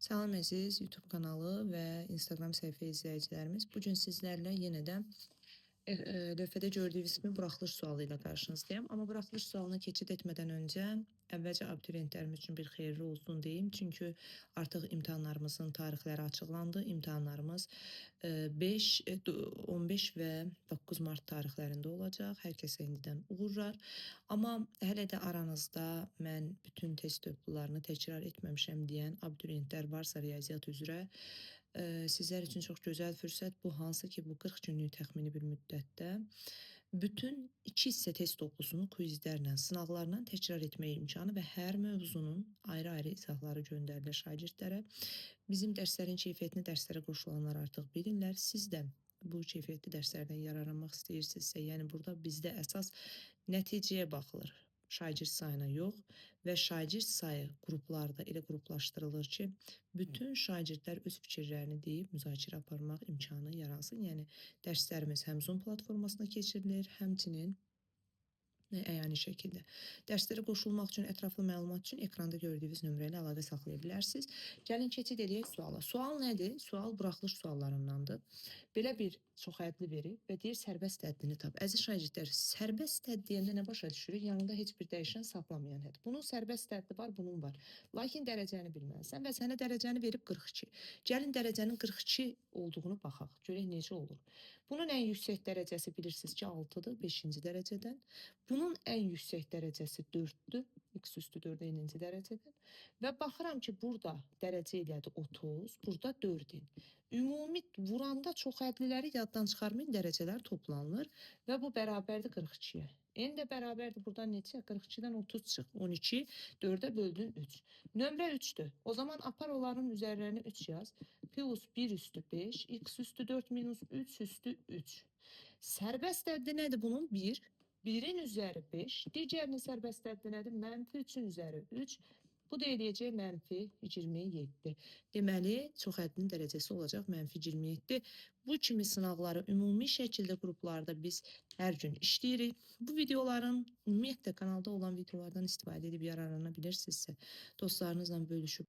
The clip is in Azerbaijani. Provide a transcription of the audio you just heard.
Salam əziz YouTube kanalı və Instagram səhifə izləyicilərimiz. Bugün sizlərlə yenə də lövhədə gördüyünüz kimi buraxılış sualı ilə qarşınızdayım. Amma buraxılış sualına keçid etmədən öncə əvvəlcə abituriyentlərimiz üçün bir xeyirli olsun deyim. Çünki artıq imtahanlarımızın tarixləri açıqlandı. İmtahanlarımız 15 və 9 mart tarixlərində olacaq. Hər kəsə indidən uğurlar. Amma hələ də aranızda mən bütün test toplularını təkrar etməmişəm deyən abituriyentlər varsa riyaziyyat üzrə, sizlər üçün çox gözəl fürsət bu, hansı ki bu 40 günlük təxmini bir müddətdə bütün 2 hissə test toplusunu quizlərlə, sınaqlarla təkrar etmək imkanı və hər mövzunun ayrı-ayrı izahları göndərilir şagirdlərə. Bizim dərslərin keyfiyyətini dərslərə qoşulanlar artıq bilirlər. Siz də bu keyfiyyətli dərslərdən yararlanmaq istəyirsinizsə, yəni burada bizdə əsas nəticəyə baxılır. Şagird sayına yox və şagird sayı qruplarda elə qruplaşdırılır ki, bütün şagirdlər öz fikirlərini deyib müzakirə aparmaq imkanı yaransın. Yəni dərslərimiz həm Zoom platformasına keçirilir, həmçinin əyani şəkildə. Dərslərə qoşulmaq üçün, ətraflı məlumat üçün ekranda gördüyünüz nömrə ilə əlaqə saxlaya bilərsiniz. Gəlin keçid edək suala. Sual nədir? Sual buraxılış suallarındandır. Belə bir çoxhədli verib və deyir sərbəst həddini tap. Əziz şagirdlər, sərbəst hədd deyəndə nə başa düşürük? Yanında heç bir dəyişən saxlamayan hədd. Bunun sərbəst həddi var, bunun var. Lakin dərəcəni bilməlisən və sənə dərəcəni verib 42. Gəlin dərəcənin 42 olduğunu baxaq. Görək necə olur. Bunun ən yüksək dərəcəsi bilirsiniz ki 6-dır, 5-ci dərəcədən. Bunun ən yüksək dərəcəsi 4-dür, x üstü 4 eninci dərəcədən. Və baxıram ki, burada dərəcə elədi 30, burada 4-in. Ümumi vuranda çoxhədliləri yaddan çıxarmayın, dərəcələr toplanılır və bu bərabərdir 42-yə. N də bərabərdir buradan neçə? 42-dən 30 çıx. 12, 4-ə böldün 3. Nömrə 3-dür. O zaman apar onların üzərlərini 3 yaz. Plus 1 üstü 5, x üstü 4 minus 3 üstü 3. Sərbəst həddi nədir bunun? 1. 1-in üzəri 5, digərinin sərbəst həddi nədir? Mənfi 3-ün üzəri 3, bu da eləyəcək mənfi 27. Deməli, çoxhəddinin dərəcəsi olacaq mənfi 27. Bu kimi sınaqları ümumi şəkildə qruplarda biz hər gün işləyirik. Bu videoların ümumiyyətlə kanalda olan videolardan istifadə edib yararlana bilirsinizsə, dostlarınızla bölüşüb